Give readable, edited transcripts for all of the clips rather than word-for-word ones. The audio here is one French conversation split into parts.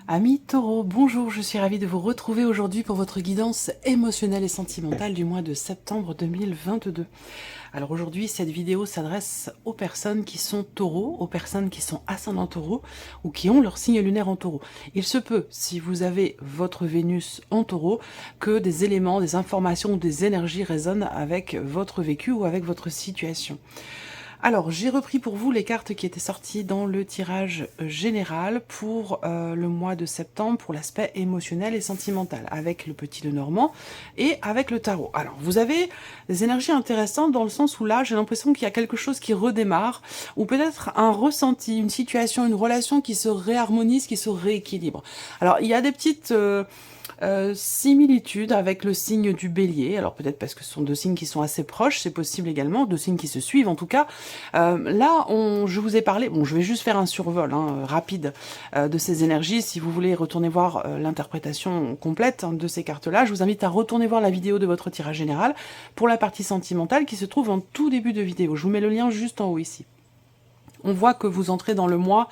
Amis Taureau, bonjour, je suis ravie de vous retrouver aujourd'hui pour votre guidance émotionnelle et sentimentale du mois de septembre 2022. Alors aujourd'hui, cette vidéo s'adresse aux personnes qui sont taureaux, aux personnes qui sont ascendants taureaux ou qui ont leur signe lunaire en taureau. Il se peut, si vous avez votre Vénus en taureau, que des éléments, des informations ou des énergies résonnent avec votre vécu ou avec votre situation. Alors, j'ai repris pour vous les cartes qui étaient sorties dans le tirage général pour le mois de septembre, pour l'aspect émotionnel et sentimental, avec le petit Lenormand et avec le tarot. Alors, vous avez des énergies intéressantes dans le sens où là, j'ai l'impression qu'il y a quelque chose qui redémarre, ou peut-être un ressenti, une situation, une relation qui se réharmonise, qui se rééquilibre. Alors, il y a des petites... similitude avec le signe du bélier, alors peut-être parce que ce sont deux signes qui sont assez proches, c'est possible également, deux signes qui se suivent en tout cas. Là, je vous ai parlé, bon je vais juste faire un survol rapide de ces énergies, si vous voulez retourner voir l'interprétation complète de ces cartes-là, je vous invite à retourner voir la vidéo de votre tirage général pour la partie sentimentale qui se trouve en tout début de vidéo, je vous mets le lien juste en haut ici. On voit que vous entrez dans le mois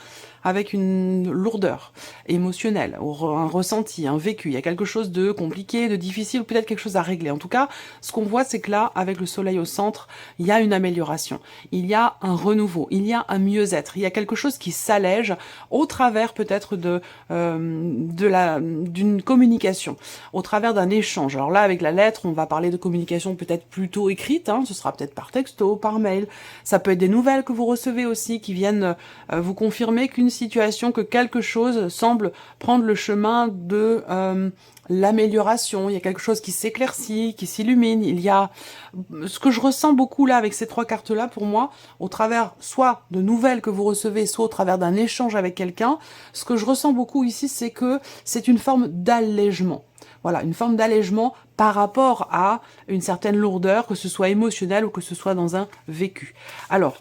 avec une lourdeur émotionnelle, un ressenti, un vécu. Il y a quelque chose de compliqué, de difficile, ou peut-être quelque chose à régler. En tout cas, ce qu'on voit, c'est que là, avec le soleil au centre, il y a une amélioration. Il y a un renouveau, il y a un mieux-être. Il y a quelque chose qui s'allège au travers peut-être d'une communication, au travers d'un échange. Alors là, avec la lettre, on va parler de communication peut-être plutôt écrite, ce sera peut-être par texto, par mail. Ça peut être des nouvelles que vous recevez aussi, qui viennent vous confirmer qu'une situation, que quelque chose semble prendre le chemin de l'amélioration. Il y a quelque chose qui s'éclaircit, qui s'illumine. Il y a ce que je ressens beaucoup là avec ces trois cartes-là pour moi, au travers soit de nouvelles que vous recevez, soit au travers d'un échange avec quelqu'un. Ce que je ressens beaucoup ici, c'est que c'est une forme d'allègement. Voilà, une forme d'allègement par rapport à une certaine lourdeur, que ce soit émotionnelle ou que ce soit dans un vécu. Alors,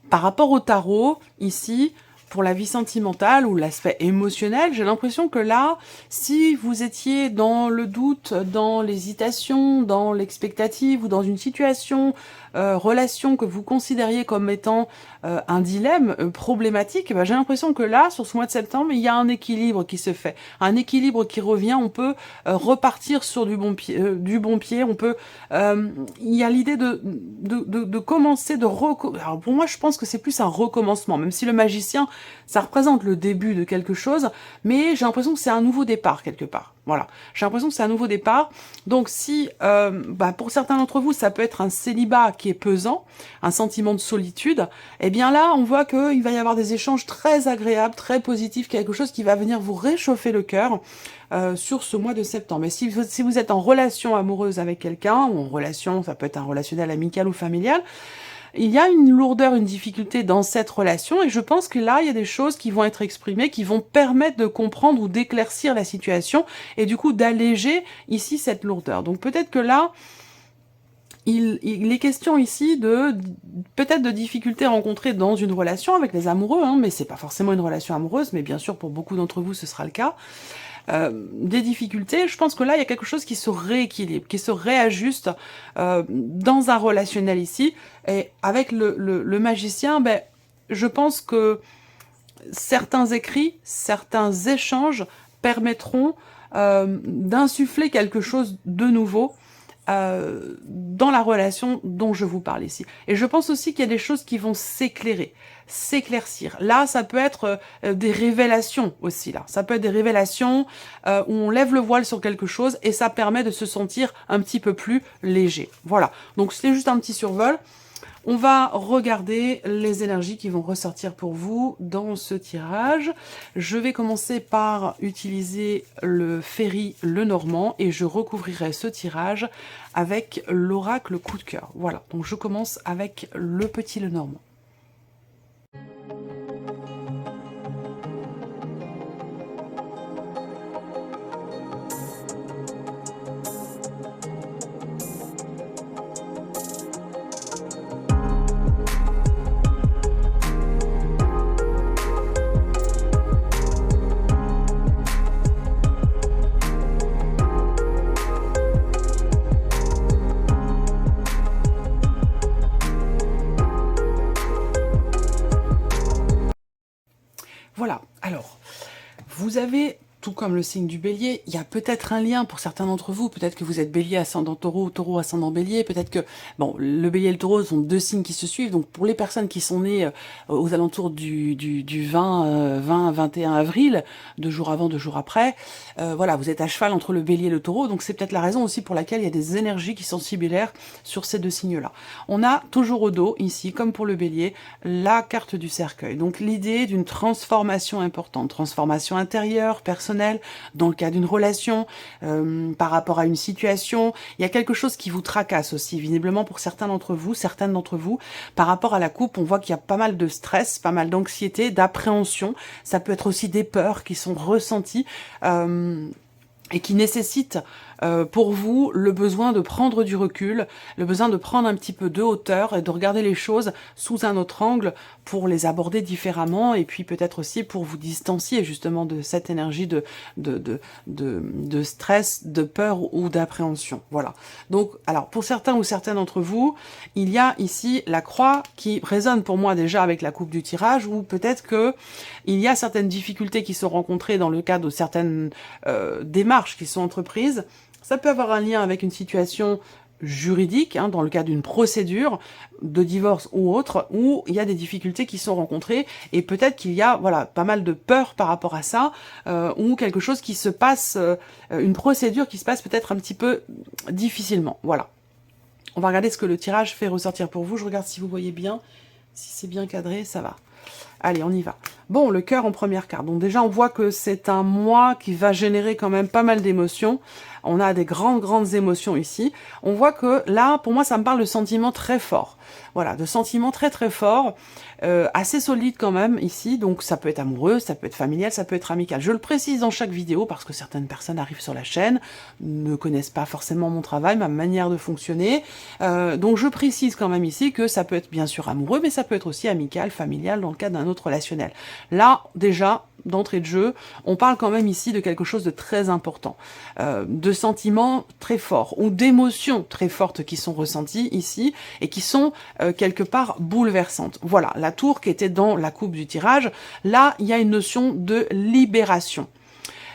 par rapport au tarot, ici, pour la vie sentimentale ou l'aspect émotionnel, j'ai l'impression que là, si vous étiez dans le doute, dans l'hésitation, dans l'expectative ou dans une situation, relation que vous considériez comme étant un dilemme problématique, j'ai l'impression que là, sur ce mois de septembre, il y a un équilibre qui se fait, un équilibre qui revient, on peut repartir sur du bon pied, on peut, il y a l'idée de commencer, alors pour moi, je pense que c'est plus un recommencement, même si le magicien, ça représente le début de quelque chose, mais j'ai l'impression que c'est un nouveau départ quelque part. Voilà, j'ai l'impression que c'est un nouveau départ. Donc si, pour certains d'entre vous, ça peut être un célibat qui est pesant, un sentiment de solitude, eh bien là, on voit qu'il va y avoir des échanges très agréables, très positifs, quelque chose qui va venir vous réchauffer le cœur sur ce mois de septembre. Et si vous êtes en relation amoureuse avec quelqu'un, ou en relation, ça peut être un relationnel amical ou familial, il y a une lourdeur, une difficulté dans cette relation et je pense que là, il y a des choses qui vont être exprimées, qui vont permettre de comprendre ou d'éclaircir la situation et du coup d'alléger ici cette lourdeur. Donc peut-être que là, il est question ici de peut-être de difficultés rencontrées dans une relation avec les amoureux, mais c'est pas forcément une relation amoureuse, mais bien sûr pour beaucoup d'entre vous ce sera le cas. Des difficultés, je pense que là, il y a quelque chose qui se rééquilibre, qui se réajuste dans un relationnel ici. Et avec le magicien, je pense que certains écrits, certains échanges permettront d'insuffler quelque chose de nouveau dans la relation dont je vous parle ici. Et je pense aussi qu'il y a des choses qui vont s'éclaircir. Là, ça peut être des révélations aussi. Là, ça peut être des révélations où on lève le voile sur quelque chose et ça permet de se sentir un petit peu plus léger. Voilà. Donc c'est juste un petit survol. On va regarder les énergies qui vont ressortir pour vous dans ce tirage. Je vais commencer par utiliser le ferry Lenormand et je recouvrirai ce tirage avec l'oracle coup de cœur. Voilà, donc je commence avec le petit Lenormand. vous avez, tout comme le signe du bélier, il y a peut-être un lien pour certains d'entre vous, peut-être que vous êtes bélier ascendant taureau, taureau ascendant bélier, peut-être que, bon, le bélier et le taureau sont deux signes qui se suivent, donc pour les personnes qui sont nées aux alentours du 20-21 avril, 2 jours avant, 2 jours après, voilà, vous êtes à cheval entre le bélier et le taureau, donc c'est peut-être la raison aussi pour laquelle il y a des énergies qui sont similaires sur ces deux signes-là. On a toujours au dos, ici, comme pour le bélier, la carte du cercueil, donc l'idée d'une transformation importante, transformation intérieure, personnelle, dans le cas d'une relation, par rapport à une situation. Il y a quelque chose qui vous tracasse aussi, visiblement pour certains d'entre vous, certaines d'entre vous. Par rapport à la coupe, on voit qu'il y a pas mal de stress, pas mal d'anxiété, d'appréhension. Ça peut être aussi des peurs qui sont ressenties et qui nécessitent pour vous le besoin de prendre du recul, le besoin de prendre un petit peu de hauteur et de regarder les choses sous un autre angle pour les aborder différemment et puis peut-être aussi pour vous distancier justement de cette énergie de stress, de peur ou d'appréhension. Voilà. Donc, alors pour certains ou certaines d'entre vous, il y a ici la croix qui résonne pour moi déjà avec la coupe du tirage ou peut-être que il y a certaines difficultés qui sont rencontrées dans le cadre de certaines démarches qui sont entreprises. Ça peut avoir un lien avec une situation juridique, hein, dans le cas d'une procédure de divorce ou autre, où il y a des difficultés qui sont rencontrées, et peut-être qu'il y a voilà pas mal de peur par rapport à ça, ou quelque chose qui se passe, une procédure qui se passe peut-être un petit peu difficilement. Voilà. On va regarder ce que le tirage fait ressortir pour vous. Je regarde si vous voyez bien, si c'est bien cadré, ça va. Allez, on y va. Bon, le cœur en première carte. Donc déjà, on voit que c'est un mois qui va générer quand même pas mal d'émotions. On a des grandes émotions ici. On voit que là, pour moi, ça me parle de sentiments très forts. Voilà, de sentiments très forts, assez solides quand même ici. Donc ça peut être amoureux, ça peut être familial, ça peut être amical. Je le précise dans chaque vidéo parce que certaines personnes arrivent sur la chaîne, ne connaissent pas forcément mon travail, ma manière de fonctionner. Donc je précise quand même ici que ça peut être bien sûr amoureux, mais ça peut être aussi amical, familial dans le cadre d'un autre relationnel. Là, déjà, d'entrée de jeu, on parle quand même ici de quelque chose de très important, de sentiments très forts ou d'émotions très fortes qui sont ressenties ici et qui sont quelque part bouleversantes. Voilà, la tour qui était dans la coupe du tirage, là il y a une notion de libération.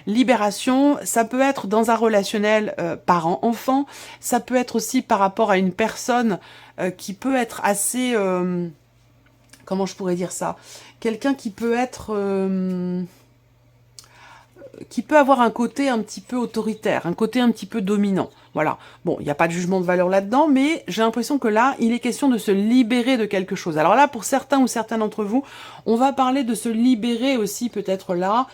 Libération, ça peut être dans un relationnel parent-enfant, ça peut être aussi par rapport à une personne qui peut être assez... comment je pourrais dire ça? Quelqu'un qui peut être... qui peut avoir un côté un petit peu autoritaire, un côté un petit peu dominant. Voilà. Bon, il n'y a pas de jugement de valeur là-dedans, mais j'ai l'impression que là, il est question de se libérer de quelque chose. Alors là, pour certains ou certaines d'entre vous, on va parler de se libérer aussi, peut-être là,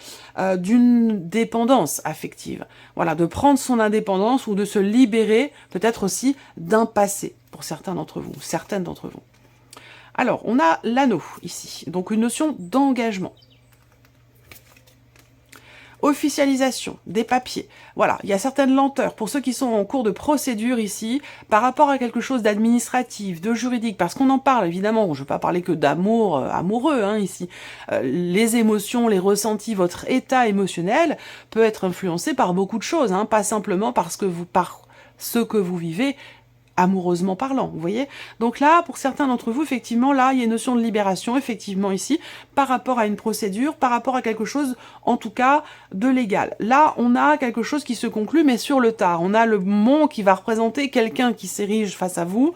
d'une dépendance affective. Voilà, de prendre son indépendance ou de se libérer, peut-être aussi, d'un passé, pour certains d'entre vous, certaines d'entre vous. Alors, on a l'anneau, ici, donc une notion d'engagement. Officialisation des papiers. Voilà, il y a certaines lenteurs pour ceux qui sont en cours de procédure ici, par rapport à quelque chose d'administratif, de juridique, parce qu'on en parle évidemment, je ne veux pas parler que d'amour amoureux hein, ici. Les émotions, les ressentis, votre état émotionnel peut être influencé par beaucoup de choses, hein, pas simplement parce que par ce que vous vivez, amoureusement parlant, vous voyez. Donc là, pour certains d'entre vous, effectivement, là, il y a une notion de libération, effectivement, ici, par rapport à une procédure, par rapport à quelque chose, en tout cas, de légal. Là, on a quelque chose qui se conclut, mais sur le tard. On a le mont qui va représenter quelqu'un qui s'érige face à vous,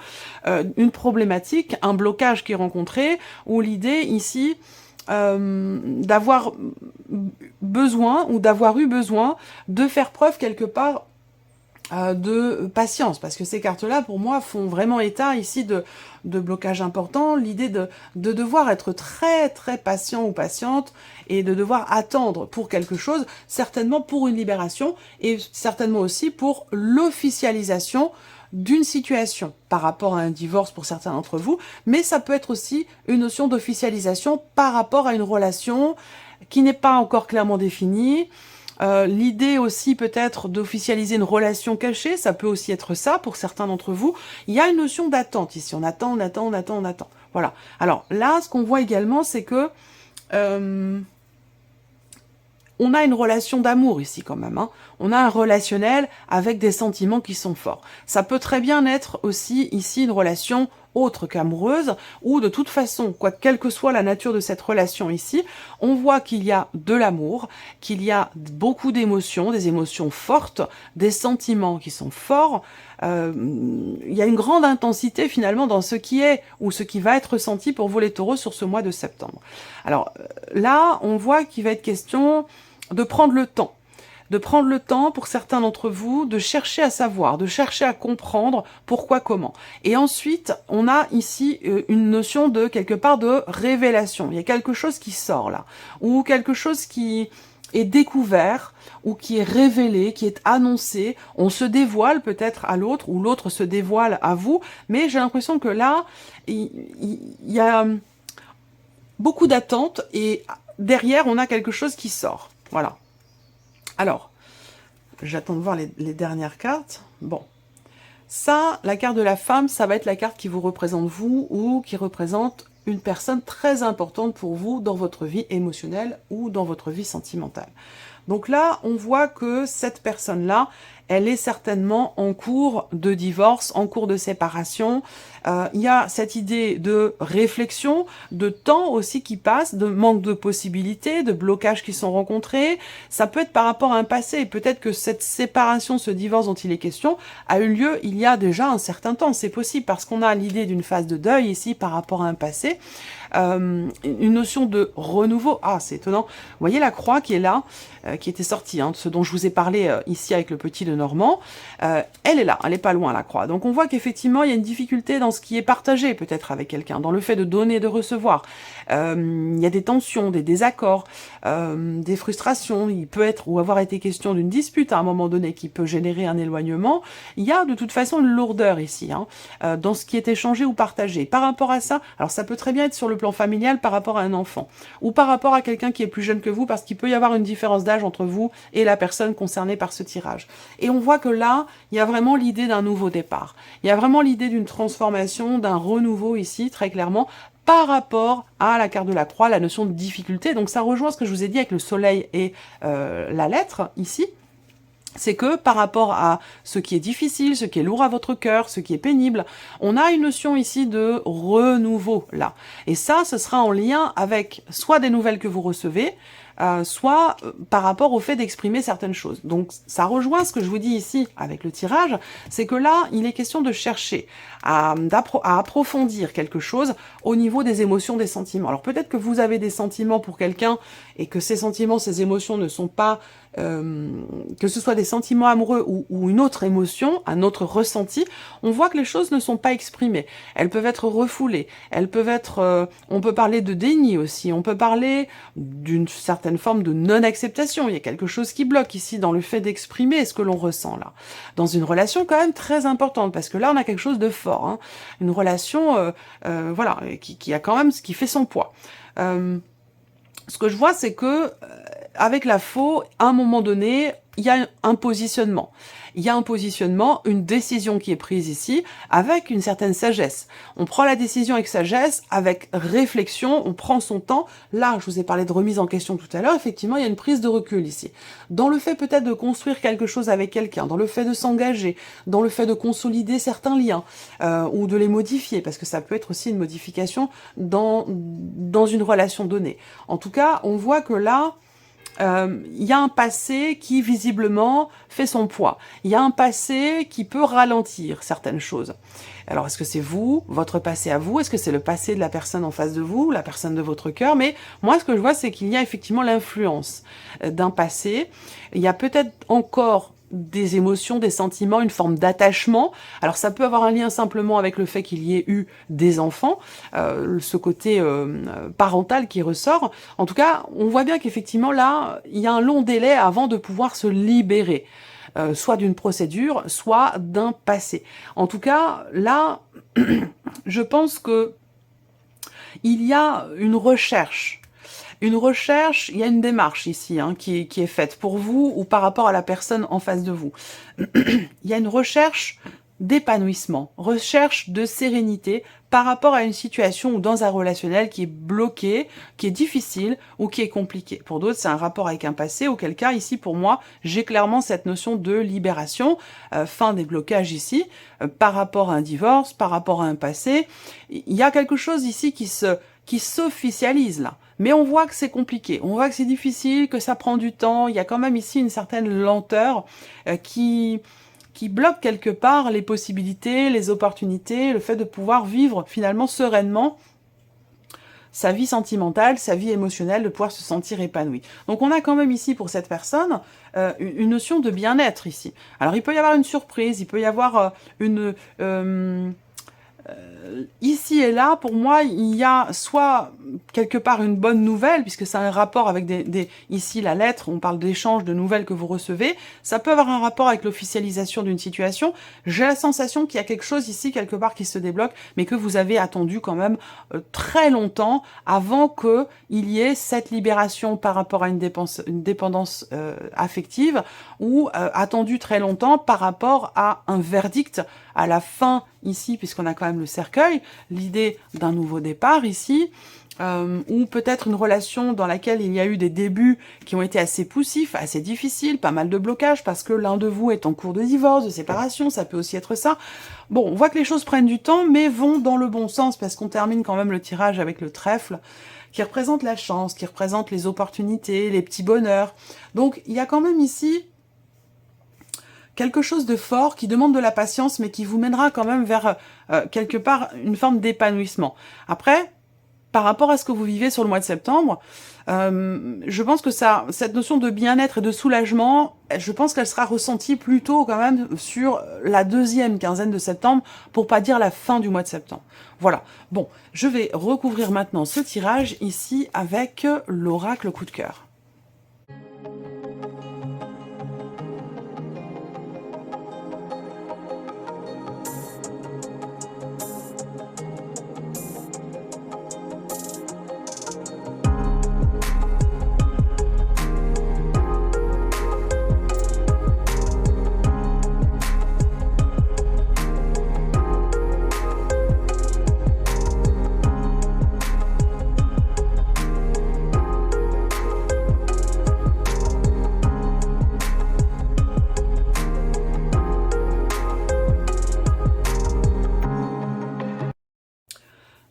une problématique, un blocage qui est rencontré, ou l'idée, ici, d'avoir besoin, ou d'avoir eu besoin, de faire preuve quelque part de patience, parce que ces cartes-là, pour moi, font vraiment état ici de blocage important, l'idée de devoir être très patient ou patiente, et de devoir attendre pour quelque chose, certainement pour une libération, et certainement aussi pour l'officialisation d'une situation par rapport à un divorce pour certains d'entre vous, mais ça peut être aussi une notion d'officialisation par rapport à une relation qui n'est pas encore clairement définie. L'idée aussi peut-être d'officialiser une relation cachée, ça peut aussi être ça pour certains d'entre vous. Il y a une notion d'attente ici, on attend. Voilà. Alors là, ce qu'on voit également, c'est que on a une relation d'amour ici quand même. Hein. On a un relationnel avec des sentiments qui sont forts. Ça peut très bien être aussi ici une relation autre qu'amoureuse, ou de toute façon, quelle que soit la nature de cette relation ici, on voit qu'il y a de l'amour, qu'il y a beaucoup d'émotions, des émotions fortes, des sentiments qui sont forts. Il y a une grande intensité finalement dans ce qui est ou ce qui va être ressenti pour vous les taureaux sur ce mois de septembre. Alors là, on voit qu'il va être question de prendre le temps. De prendre le temps pour certains d'entre vous, de chercher à savoir, de chercher à comprendre pourquoi, comment. Et ensuite, on a ici une notion de, quelque part, de révélation. Il y a quelque chose qui sort là, ou quelque chose qui est découvert, ou qui est révélé, qui est annoncé. On se dévoile peut-être à l'autre, ou l'autre se dévoile à vous, mais j'ai l'impression que là, il y a beaucoup d'attentes, et derrière, on a quelque chose qui sort. Voilà. Alors, j'attends de voir les dernières cartes. Bon, ça, la carte de la femme, ça va être la carte qui vous représente vous ou qui représente une personne très importante pour vous dans votre vie émotionnelle ou dans votre vie sentimentale. Donc là, on voit que cette personne-là, elle est certainement en cours de divorce, en cours de séparation. Il y a cette idée de réflexion, de temps aussi qui passe, de manque de possibilités, de blocages qui sont rencontrés. Ça peut être par rapport à un passé. Peut-être que cette séparation, ce divorce dont il est question, a eu lieu il y a déjà un certain temps. C'est possible parce qu'on a l'idée d'une phase de deuil ici par rapport à un passé. Une notion de renouveau. Ah, c'est étonnant. Vous voyez la croix qui est là, qui était sortie, hein, de ce dont je vous ai parlé ici avec le petit de Normand. Elle est là, elle est pas loin la croix. Donc on voit qu'effectivement il y a une difficulté dans ce qui est partagé peut-être avec quelqu'un, dans le fait de donner et de recevoir. Il y a des tensions, des désaccords, des frustrations. Il peut être ou avoir été question d'une dispute à un moment donné qui peut générer un éloignement. Il y a de toute façon une lourdeur ici, hein, dans ce qui est échangé ou partagé. Par rapport à ça, alors ça peut très bien être sur le plan familial par rapport à un enfant, ou par rapport à quelqu'un qui est plus jeune que vous, parce qu'il peut y avoir une différence d'âge entre vous et la personne concernée par ce tirage. Et on voit que là, il y a vraiment l'idée d'un nouveau départ. Il y a vraiment l'idée d'une transformation, d'un renouveau ici, très clairement, par rapport à la carte de la croix, la notion de difficulté. Donc ça rejoint ce que je vous ai dit avec le soleil et la lettre, ici. C'est que par rapport à ce qui est difficile, ce qui est lourd à votre cœur, ce qui est pénible, on a une notion ici de renouveau, là. Et ça, ce sera en lien avec soit des nouvelles que vous recevez, soit par rapport au fait d'exprimer certaines choses. Donc ça rejoint ce que je vous dis ici avec le tirage, c'est que là, il est question de chercher à approfondir quelque chose au niveau des émotions, des sentiments. Alors peut-être que vous avez des sentiments pour quelqu'un et que ces sentiments, ces émotions ne sont pas... que ce soit des sentiments amoureux ou une autre émotion, un autre ressenti, on voit que les choses ne sont pas exprimées. Elles peuvent être refoulées, elles peuvent être... on peut parler de déni aussi, on peut parler d'une certaine forme de non-acceptation. Il y a quelque chose qui bloque ici dans le fait d'exprimer ce que l'on ressent là. Dans une relation quand même très importante, parce que là on a quelque chose de fort, hein. Une relation voilà, qui a quand même ce qui fait son poids. Ce que je vois, c'est que avec la faux, à un moment donné, il y a un positionnement. Il y a un positionnement, une décision qui est prise ici, avec une certaine sagesse. On prend la décision avec sagesse, avec réflexion, on prend son temps. Là, je vous ai parlé de remise en question tout à l'heure, effectivement, il y a une prise de recul ici. Dans le fait peut-être de construire quelque chose avec quelqu'un, dans le fait de s'engager, dans le fait de consolider certains liens, ou de les modifier, parce que ça peut être aussi une modification dans une relation donnée. En tout cas, on voit que là, il y a un passé qui visiblement fait son poids. Il y a un passé qui peut ralentir certaines choses. Alors est-ce que c'est vous, votre passé à vous? Est-ce que c'est le passé de la personne en face de vous, la personne de votre cœur? Mais moi ce que je vois c'est qu'il y a effectivement l'influence d'un passé. Il y a peut-être encore des émotions, des sentiments, une forme d'attachement. Alors ça peut avoir un lien simplement avec le fait qu'il y ait eu des enfants, ce côté parental qui ressort. En tout cas, on voit bien qu'effectivement là, il y a un long délai avant de pouvoir se libérer, soit d'une procédure, soit d'un passé. En tout cas, là, je pense que il y a une recherche. Il y a une démarche ici hein, qui est faite pour vous ou par rapport à la personne en face de vous. Il y a une recherche d'épanouissement, recherche de sérénité par rapport à une situation ou dans un relationnel qui est bloqué, qui est difficile ou qui est compliqué. Pour d'autres, c'est un rapport avec un passé, auquel cas, ici, pour moi, j'ai clairement cette notion de libération, fin des blocages ici, par rapport à un divorce, par rapport à un passé. Il y a quelque chose ici qui s'officialise là. Mais on voit que c'est compliqué, on voit que c'est difficile, que ça prend du temps. Il y a quand même ici une certaine lenteur qui bloque quelque part les possibilités, les opportunités, le fait de pouvoir vivre finalement sereinement sa vie sentimentale, sa vie émotionnelle, de pouvoir se sentir épanoui. Donc on a quand même ici pour cette personne une notion de bien-être ici. Alors il peut y avoir une surprise, il peut y avoir ici et là, pour moi, il y a soit quelque part une bonne nouvelle, puisque c'est un rapport avec ici la lettre, on parle d'échange de nouvelles que vous recevez, ça peut avoir un rapport avec l'officialisation d'une situation. J'ai la sensation qu'il y a quelque chose ici, quelque part, qui se débloque, mais que vous avez attendu quand même très longtemps avant qu'il y ait cette libération par rapport à une dépendance affective, ou attendu très longtemps par rapport à un verdict à la fin ici, puisqu'on a quand même le cercueil, l'idée d'un nouveau départ ici, ou peut-être une relation dans laquelle il y a eu des débuts qui ont été assez poussifs, assez difficiles, pas mal de blocages, parce que l'un de vous est en cours de divorce, de séparation, ça peut aussi être ça. Bon, on voit que les choses prennent du temps, mais vont dans le bon sens, parce qu'on termine quand même le tirage avec le trèfle, qui représente la chance, qui représente les opportunités, les petits bonheurs. Donc, il y a quand même ici quelque chose de fort qui demande de la patience, mais qui vous mènera quand même vers, quelque part, une forme d'épanouissement. Après, par rapport à ce que vous vivez sur le mois de septembre, je pense que cette notion de bien-être et de soulagement, je pense qu'elle sera ressentie plutôt quand même sur la deuxième quinzaine de septembre, pour pas dire la fin du mois de septembre. Voilà. Bon, je vais recouvrir maintenant ce tirage ici avec l'oracle coup de cœur.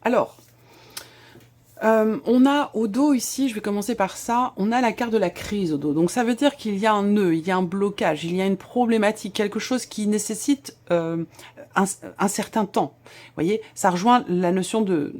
Alors, on a au dos ici, je vais commencer par ça, on a la carte de la crise au dos. Donc ça veut dire qu'il y a un nœud, il y a un blocage, il y a une problématique, quelque chose qui nécessite un certain temps. Vous voyez, ça rejoint la notion de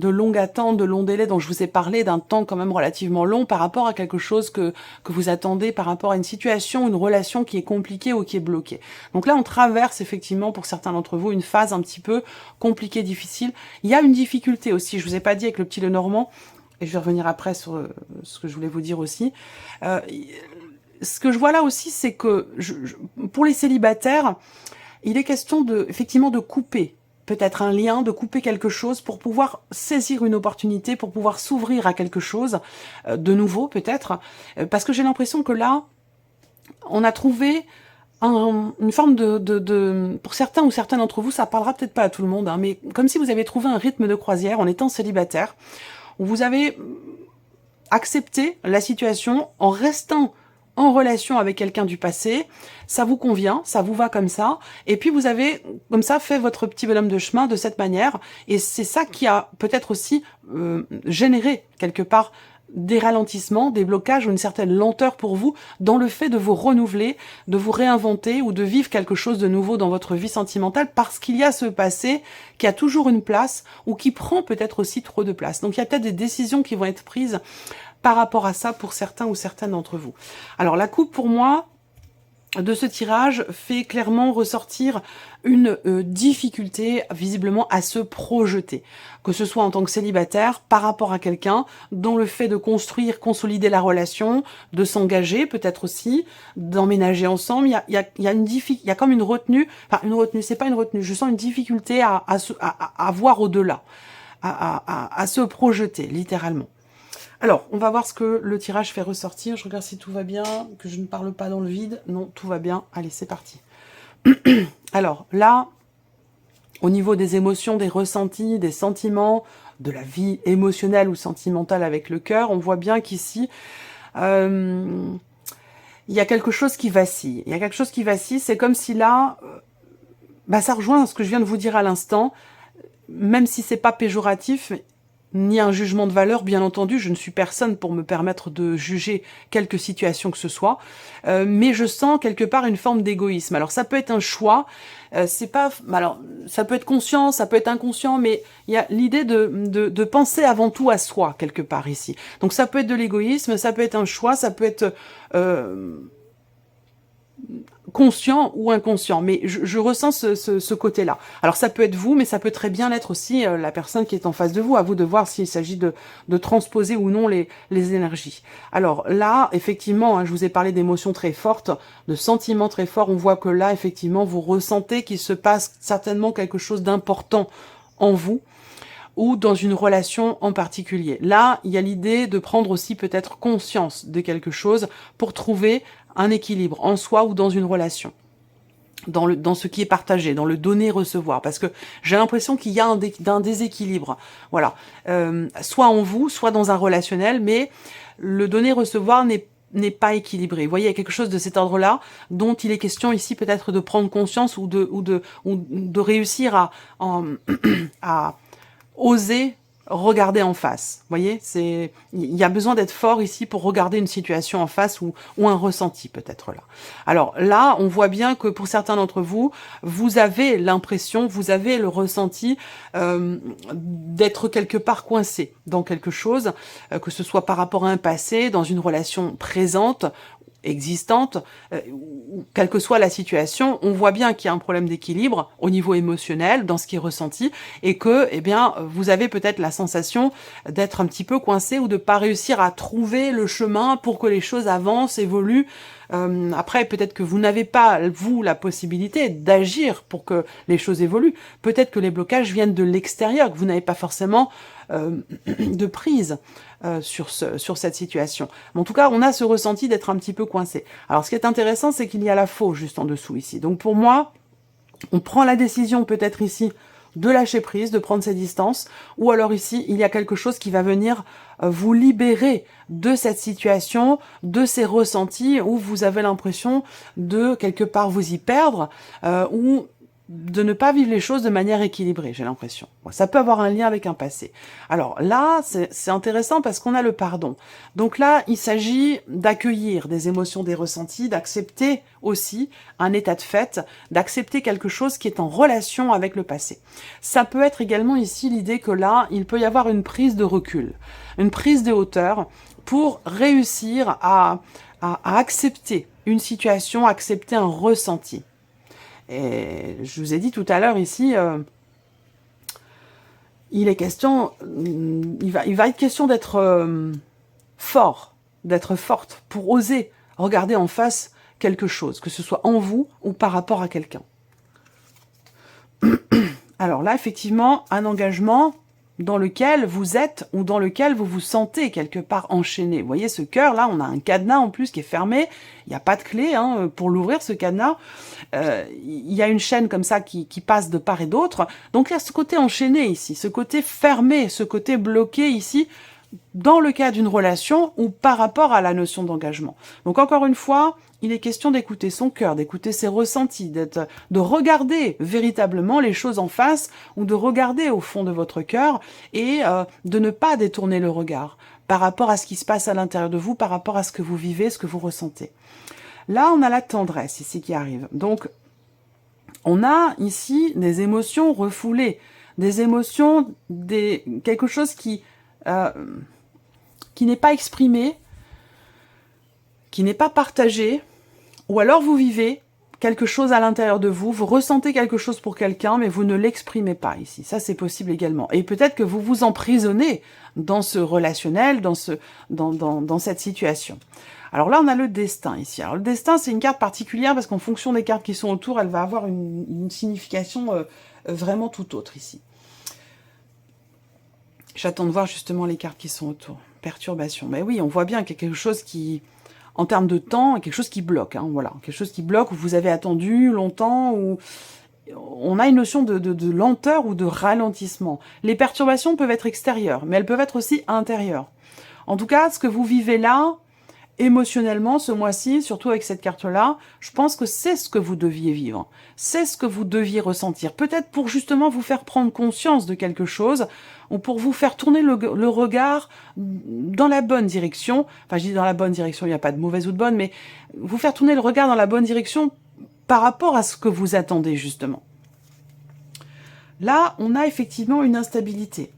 longue attente, de long délai dont je vous ai parlé, d'un temps quand même relativement long par rapport à quelque chose que vous attendez, par rapport à une situation, une relation qui est compliquée ou qui est bloquée. Donc là, on traverse effectivement, pour certains d'entre vous, une phase un petit peu compliquée, difficile. Il y a une difficulté aussi, je vous ai pas dit avec le petit Lenormand, et je vais revenir après sur ce que je voulais vous dire aussi. Ce que je vois là aussi, c'est que pour les célibataires, il est question effectivement de couper peut-être un lien, de couper quelque chose pour pouvoir saisir une opportunité, pour pouvoir s'ouvrir à quelque chose de nouveau peut-être, parce que j'ai l'impression que là, on a trouvé une forme pour certains ou certains d'entre vous, ça parlera peut-être pas à tout le monde, hein, mais comme si vous avez trouvé un rythme de croisière en étant célibataire, où vous avez accepté la situation en restant en relation avec quelqu'un du passé, ça vous convient, ça vous va comme ça, et puis vous avez comme ça fait votre petit bonhomme de chemin de cette manière, et c'est ça qui a peut-être aussi généré quelque part des ralentissements, des blocages ou une certaine lenteur pour vous dans le fait de vous renouveler, de vous réinventer ou de vivre quelque chose de nouveau dans votre vie sentimentale, parce qu'il y a ce passé qui a toujours une place ou qui prend peut-être aussi trop de place. Donc il y a peut-être des décisions qui vont être prises par rapport à ça pour certains ou certaines d'entre vous. Alors la coupe pour moi de ce tirage fait clairement ressortir une difficulté visiblement à se projeter, que ce soit en tant que célibataire par rapport à quelqu'un, dans le fait de construire, consolider la relation, de s'engager peut-être aussi, d'emménager ensemble. Il y a comme une retenue, enfin une retenue, c'est pas une retenue, je sens une difficulté à voir au-delà, à se projeter littéralement. Alors, on va voir ce que le tirage fait ressortir. Je regarde si tout va bien, que je ne parle pas dans le vide. Non, tout va bien. Allez, c'est parti. Alors là, au niveau des émotions, des ressentis, des sentiments, de la vie émotionnelle ou sentimentale avec le cœur, on voit bien qu'ici, il y a quelque chose qui vacille. Il y a quelque chose qui vacille, c'est comme si là, ça rejoint ce que je viens de vous dire à l'instant, même si c'est pas péjoratif, ni un jugement de valeur, bien entendu, je ne suis personne pour me permettre de juger quelque situation que ce soit, mais je sens quelque part une forme d'égoïsme. Alors ça peut être un choix, c'est pas, alors ça peut être conscient, ça peut être inconscient, mais il y a l'idée de penser avant tout à soi quelque part ici. Donc ça peut être de l'égoïsme, ça peut être un choix, ça peut être conscient ou inconscient, mais je ressens ce côté-là. Alors ça peut être vous, mais ça peut très bien être aussi la personne qui est en face de vous, à vous de voir s'il s'agit de transposer ou non les énergies. Alors là, effectivement, hein, je vous ai parlé d'émotions très fortes, de sentiments très forts, on voit que là, effectivement, vous ressentez qu'il se passe certainement quelque chose d'important en vous, ou dans une relation en particulier. Là, il y a l'idée de prendre aussi peut-être conscience de quelque chose pour trouver un équilibre en soi ou dans une relation, dans ce qui est partagé, dans le donner-recevoir, parce que j'ai l'impression qu'il y a un déséquilibre, voilà, soit en vous, soit dans un relationnel, mais le donner-recevoir n'est pas équilibré. Vous voyez, il y a quelque chose de cet ordre-là dont il est question ici peut-être de prendre conscience ou de réussir à oser regarder en face. Vous voyez, il y a besoin d'être fort ici pour regarder une situation en face ou un ressenti peut-être là. Alors là, on voit bien que pour certains d'entre vous, vous avez l'impression, vous avez le ressenti d'être quelque part coincé dans quelque chose, que ce soit par rapport à un passé, dans une relation présente, existante, quelle que soit la situation, on voit bien qu'il y a un problème d'équilibre au niveau émotionnel, dans ce qui est ressenti, et que, eh bien, vous avez peut-être la sensation d'être un petit peu coincé ou de pas réussir à trouver le chemin pour que les choses avancent, évoluent. Après, peut-être que vous n'avez pas, vous, la possibilité d'agir pour que les choses évoluent. Peut-être que les blocages viennent de l'extérieur, que vous n'avez pas forcément de prise sur cette situation. Mais en tout cas, on a ce ressenti d'être un petit peu coincé. Alors, ce qui est intéressant, c'est qu'il y a la faux juste en dessous ici. Donc, pour moi, on prend la décision peut-être ici de lâcher prise, de prendre ses distances, ou alors ici, il y a quelque chose qui va venir vous libérer de cette situation, de ces ressentis où vous avez l'impression de quelque part vous y perdre, ou de ne pas vivre les choses de manière équilibrée, j'ai l'impression. Ça peut avoir un lien avec un passé. Alors là, c'est intéressant parce qu'on a le pardon. Donc là, il s'agit d'accueillir des émotions, des ressentis, d'accepter aussi un état de fait, d'accepter quelque chose qui est en relation avec le passé. Ça peut être également ici l'idée que là, il peut y avoir une prise de recul, une prise de hauteur pour réussir à accepter une situation, accepter un ressenti. Et je vous ai dit tout à l'heure ici, il est question, il va être question d'être fort, d'être forte, pour oser regarder en face quelque chose, que ce soit en vous ou par rapport à quelqu'un. Alors là, effectivement, un engagement dans lequel vous êtes ou dans lequel vous vous sentez quelque part enchaîné. Vous voyez ce cœur là, on a un cadenas en plus qui est fermé, il n'y a pas de clé pour l'ouvrir ce cadenas, il y a une chaîne comme ça qui passe de part et d'autre, donc il y a ce côté enchaîné ici, ce côté fermé, ce côté bloqué ici, dans le cas d'une relation ou par rapport à la notion d'engagement. Donc encore une fois, il est question d'écouter son cœur, d'écouter ses ressentis, de regarder véritablement les choses en face ou de regarder au fond de votre cœur et de ne pas détourner le regard par rapport à ce qui se passe à l'intérieur de vous, par rapport à ce que vous vivez, ce que vous ressentez. Là, on a la tendresse ici qui arrive. Donc, on a ici des émotions refoulées, des émotions, quelque chose qui n'est pas exprimé, qui n'est pas partagé, ou alors vous vivez quelque chose à l'intérieur de vous, vous ressentez quelque chose pour quelqu'un, mais vous ne l'exprimez pas ici. Ça, c'est possible également. Et peut-être que vous vous emprisonnez dans ce relationnel, dans cette situation. Alors là, on a le destin ici. Alors le destin, c'est une carte particulière parce qu'en fonction des cartes qui sont autour, elle va avoir une signification vraiment tout autre ici. J'attends de voir justement les cartes qui sont autour. Perturbation. Mais oui, on voit bien qu'il y a quelque chose qui, en termes de temps, quelque chose qui bloque. Voilà, quelque chose qui bloque, où vous avez attendu longtemps, ou on a une notion de lenteur ou de ralentissement. Les perturbations peuvent être extérieures, mais elles peuvent être aussi intérieures. En tout cas, ce que vous vivez là, émotionnellement, ce mois-ci, surtout avec cette carte-là, je pense que c'est ce que vous deviez vivre. C'est ce que vous deviez ressentir. Peut-être pour justement vous faire prendre conscience de quelque chose, ou pour vous faire tourner le regard dans la bonne direction. Enfin, je dis dans la bonne direction, il n'y a pas de mauvaise ou de bonne, mais vous faire tourner le regard dans la bonne direction par rapport à ce que vous attendez, justement. Là, on a effectivement une instabilité.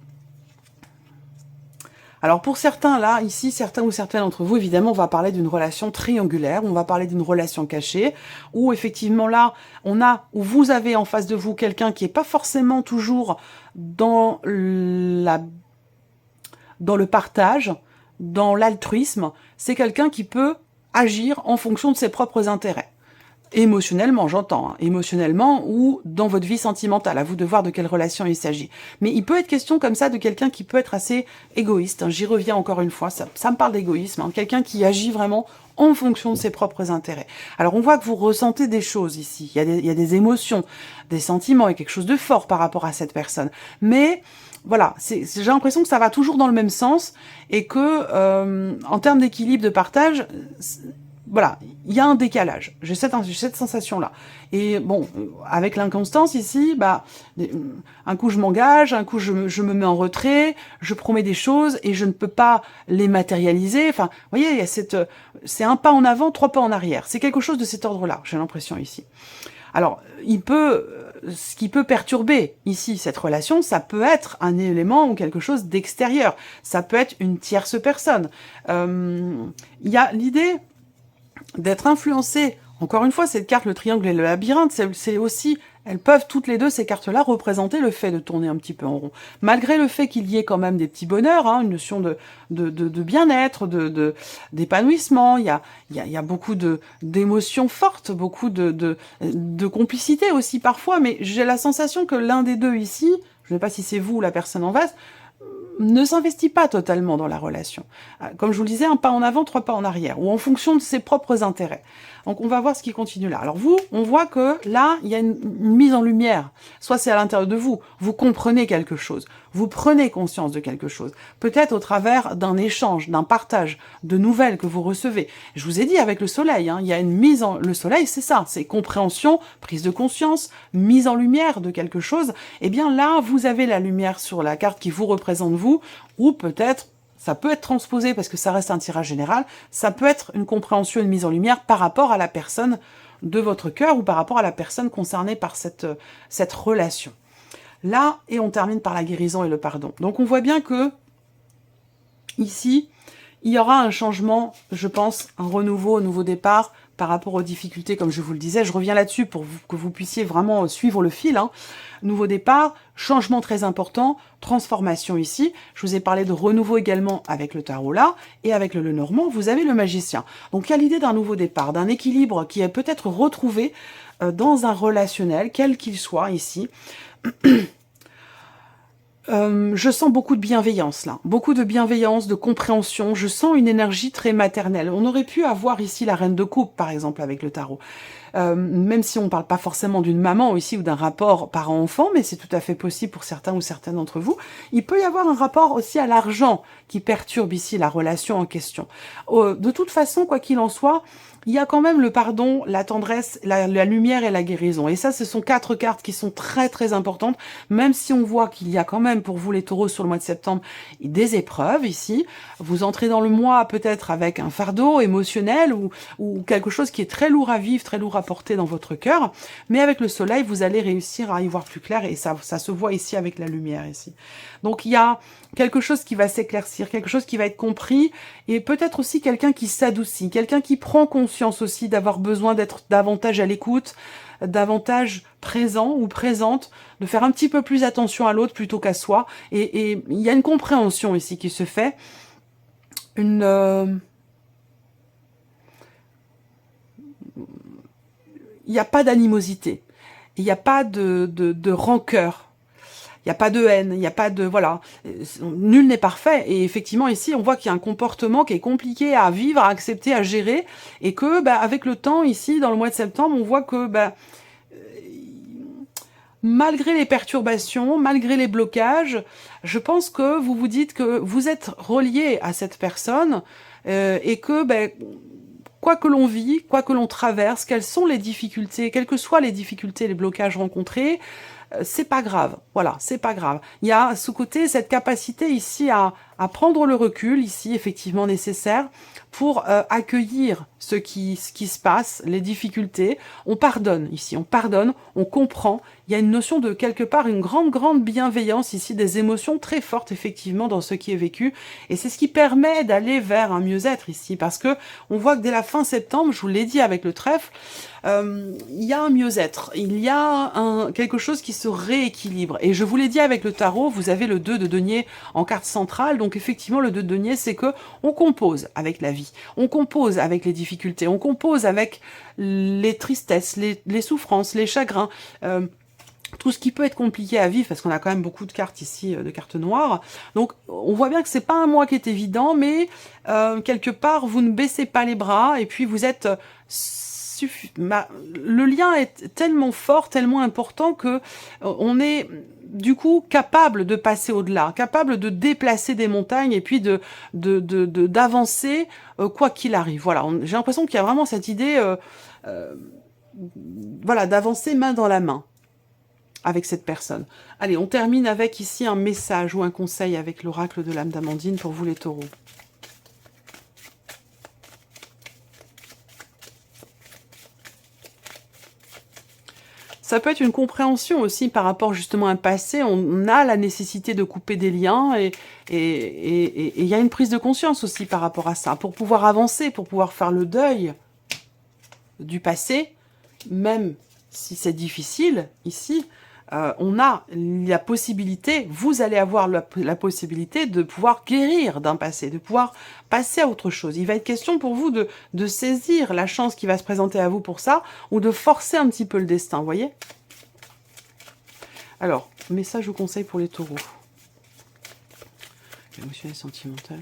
Alors pour certains, là, ici, certains ou certaines d'entre vous, évidemment, on va parler d'une relation triangulaire, on va parler d'une relation cachée, où effectivement là, où vous avez en face de vous quelqu'un qui n'est pas forcément toujours dans le partage, dans l'altruisme, c'est quelqu'un qui peut agir en fonction de ses propres intérêts. Émotionnellement, j'entends, hein, émotionnellement ou dans votre vie sentimentale, à vous de voir de quelle relation il s'agit. Mais il peut être question comme ça de quelqu'un qui peut être assez égoïste, hein, j'y reviens encore une fois, ça me parle d'égoïsme, hein, quelqu'un qui agit vraiment en fonction de ses propres intérêts. Alors on voit que vous ressentez des choses ici, il y a des émotions, des sentiments, il y a quelque chose de fort par rapport à cette personne. Mais voilà, j'ai l'impression que ça va toujours dans le même sens et que en termes d'équilibre, de partage, voilà, il y a un décalage. J'ai cette sensation-là. Et bon, avec l'inconstance ici, bah, un coup je m'engage, un coup je me mets en retrait, je promets des choses et je ne peux pas les matérialiser. Enfin, vous voyez, il y a c'est un pas en avant, 3 pas en arrière. C'est quelque chose de cet ordre-là, j'ai l'impression ici. Alors, ce qui peut perturber ici cette relation, ça peut être un élément ou quelque chose d'extérieur. Ça peut être une tierce personne. Il y a l'idée d'être influencé. Encore une fois, cette carte, le triangle et le labyrinthe, c'est aussi, elles peuvent toutes les deux, ces cartes-là, représenter le fait de tourner un petit peu en rond. Malgré le fait qu'il y ait quand même des petits bonheurs, hein, une notion de bien-être, d'épanouissement, il y a beaucoup d'émotions fortes, beaucoup de complicité aussi parfois, mais j'ai la sensation que l'un des deux ici, je ne sais pas si c'est vous ou la personne en face, ne s'investit pas totalement dans la relation. Comme je vous le disais, un pas en avant, 3 pas en arrière, ou en fonction de ses propres intérêts. Donc on va voir ce qui continue là. Alors vous, on voit que là, il y a une mise en lumière. Soit c'est à l'intérieur de vous, vous comprenez quelque chose, vous prenez conscience de quelque chose. Peut-être au travers d'un échange, d'un partage, de nouvelles que vous recevez. Je vous ai dit avec le soleil, hein, il y a une mise en... Le soleil, c'est ça, c'est compréhension, prise de conscience, mise en lumière de quelque chose. Eh bien là, vous avez la lumière sur la carte qui vous représente vous, ou peut-être ça peut être transposé parce que ça reste un tirage général, ça peut être une compréhension, une mise en lumière par rapport à la personne de votre cœur ou par rapport à la personne concernée par cette relation. Là, et on termine par la guérison et le pardon. Donc on voit bien que ici, il y aura un changement, je pense, un renouveau, un nouveau départ par rapport aux difficultés, comme je vous le disais. Je reviens là-dessus pour que vous puissiez vraiment suivre le fil. Hein. Nouveau départ, changement très important, transformation ici. Je vous ai parlé de renouveau également avec le tarot là, et avec le Lenormand, vous avez le magicien. Donc il y a l'idée d'un nouveau départ, d'un équilibre qui est peut-être retrouvé dans un relationnel, quel qu'il soit ici. Je sens beaucoup de bienveillance là, beaucoup de bienveillance, de compréhension, je sens une énergie très maternelle. On aurait pu avoir ici la reine de coupe par exemple avec le tarot, même si on ne parle pas forcément d'une maman ici ou d'un rapport parent-enfant, mais c'est tout à fait possible pour certains ou certaines d'entre vous. Il peut y avoir un rapport aussi à l'argent qui perturbe ici la relation en question. De toute façon, quoi qu'il en soit, il y a quand même le pardon, la tendresse, la lumière et la guérison. Et ça, ce sont 4 cartes qui sont très très importantes, même si on voit qu'il y a quand même pour vous les taureaux sur le mois de septembre des épreuves ici. Vous entrez dans le mois peut-être avec un fardeau émotionnel ou quelque chose qui est très lourd à vivre, très lourd à porter dans votre cœur. Mais avec le soleil, vous allez réussir à y voir plus clair et ça se voit ici avec la lumière ici. Donc il y a quelque chose qui va s'éclaircir, quelque chose qui va être compris et peut-être aussi quelqu'un qui s'adoucit, quelqu'un qui prend conscience aussi d'avoir besoin d'être davantage à l'écoute, davantage présent ou présente, de faire un petit peu plus attention à l'autre plutôt qu'à soi. Et il y a une compréhension ici qui se fait, il n'y a pas d'animosité, il n'y a pas de rancœur. Il n'y a pas de haine, il n'y a pas de... Voilà, nul n'est parfait. Et effectivement, ici, on voit qu'il y a un comportement qui est compliqué à vivre, à accepter, à gérer. Et que, avec le temps, ici, dans le mois de septembre, on voit que malgré les perturbations, malgré les blocages, je pense que vous vous dites que vous êtes relié à cette personne et que ben, quoi que l'on vit, quoi que l'on traverse, quelles sont les difficultés, quelles que soient les difficultés, les blocages rencontrés, c'est pas grave. Voilà, c'est pas grave. Il y a ce côté, cette capacité ici à prendre le recul, ici effectivement nécessaire, pour accueillir ce qui se passe, les difficultés. On pardonne ici, on pardonne, on comprend. Il y a une notion de quelque part, une grande bienveillance ici, des émotions très fortes effectivement dans ce qui est vécu. Et c'est ce qui permet d'aller vers un mieux-être ici, parce que on voit que dès la fin septembre, je vous l'ai dit avec le trèfle, il y a un mieux-être, il y a quelque chose qui se rééquilibre. Et je vous l'ai dit avec le tarot, vous avez le 2 de denier en carte centrale, donc effectivement le 2 de denier, c'est que on compose avec la vie, on compose avec les difficultés, on compose avec les tristesses, les souffrances, les chagrins, tout ce qui peut être compliqué à vivre, parce qu'on a quand même beaucoup de cartes ici, de cartes noires. Donc, on voit bien que c'est pas un mois qui est évident, mais quelque part, vous ne baissez pas les bras, et puis vous êtes... le lien est tellement fort, tellement important que on est du coup capable de passer au-delà, capable de déplacer des montagnes et puis d'avancer quoi qu'il arrive. Voilà, j'ai l'impression qu'il y a vraiment cette idée, voilà, d'avancer main dans la main avec cette personne. Allez, on termine avec ici un message ou un conseil avec l'oracle de l'âme d'Amandine pour vous les taureaux. Ça peut être une compréhension aussi par rapport justement à un passé. On a la nécessité de couper des liens et il y a une prise de conscience aussi par rapport à ça. Pour pouvoir avancer, pour pouvoir faire le deuil du passé, même si c'est difficile ici, on a la possibilité, vous allez avoir la possibilité de pouvoir guérir d'un passé, de pouvoir passer à autre chose. Il va être question pour vous de saisir la chance qui va se présenter à vous pour ça, ou de forcer un petit peu le destin, vous voyez? Alors, message ou conseil pour les taureaux. Émotionnel, sentimental.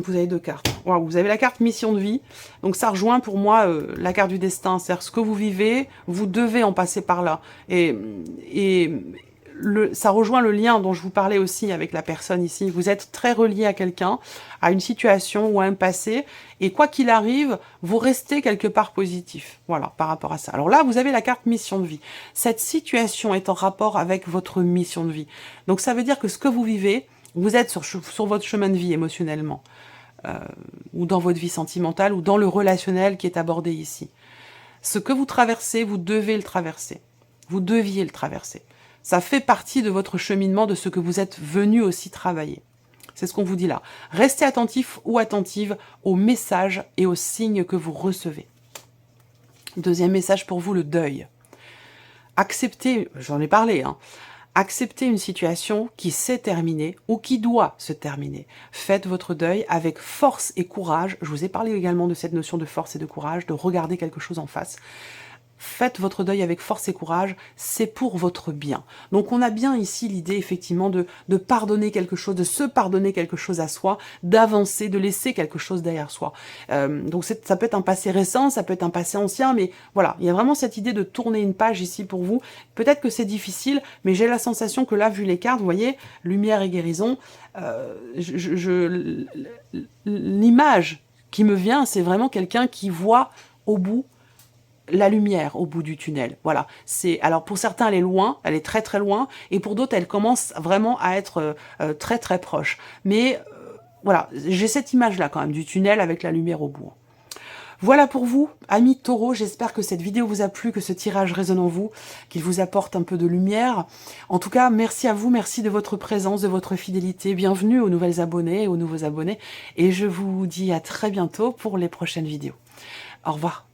Vous avez deux cartes. Wow, vous avez la carte mission de vie. Donc ça rejoint pour moi la carte du destin. C'est-à-dire ce que vous vivez, vous devez en passer par là. Et ça rejoint le lien dont je vous parlais aussi avec la personne ici. Vous êtes très relié à quelqu'un, à une situation ou à un passé. Et quoi qu'il arrive, vous restez quelque part positif. Voilà, par rapport à ça. Alors là, vous avez la carte mission de vie. Cette situation est en rapport avec votre mission de vie. Donc ça veut dire que ce que vous vivez, vous êtes sur votre chemin de vie émotionnellement, ou dans votre vie sentimentale, ou dans le relationnel qui est abordé ici. Ce que vous traversez, vous devez le traverser. Vous deviez le traverser. Ça fait partie de votre cheminement, de ce que vous êtes venu aussi travailler. C'est ce qu'on vous dit là. Restez attentif ou attentive aux messages et aux signes que vous recevez. Deuxième message pour vous, le deuil. Acceptez, j'en ai parlé, hein, acceptez une situation qui s'est terminée ou qui doit se terminer. Faites votre deuil avec force et courage. Je vous ai parlé également de cette notion de force et de courage, de regarder quelque chose en face. Faites votre deuil avec force et courage, c'est pour votre bien. Donc on a bien ici l'idée effectivement de pardonner quelque chose, de se pardonner quelque chose à soi, d'avancer, de laisser quelque chose derrière soi. Donc ça peut être un passé récent, ça peut être un passé ancien, mais voilà, il y a vraiment cette idée de tourner une page ici pour vous. Peut-être que c'est difficile, mais j'ai la sensation que là, vu les cartes, vous voyez, lumière et guérison, l'image qui me vient, c'est vraiment quelqu'un qui voit au bout la lumière au bout du tunnel. Voilà. Alors pour certains, elle est loin, elle est très très loin, et pour d'autres, elle commence vraiment à être très très proche. Mais voilà, j'ai cette image-là quand même du tunnel avec la lumière au bout. Voilà pour vous, amis taureaux, j'espère que cette vidéo vous a plu, que ce tirage résonne en vous, qu'il vous apporte un peu de lumière. En tout cas, merci à vous, merci de votre présence, de votre fidélité. Bienvenue aux nouvelles abonnés, aux nouveaux abonnés, et je vous dis à très bientôt pour les prochaines vidéos. Au revoir.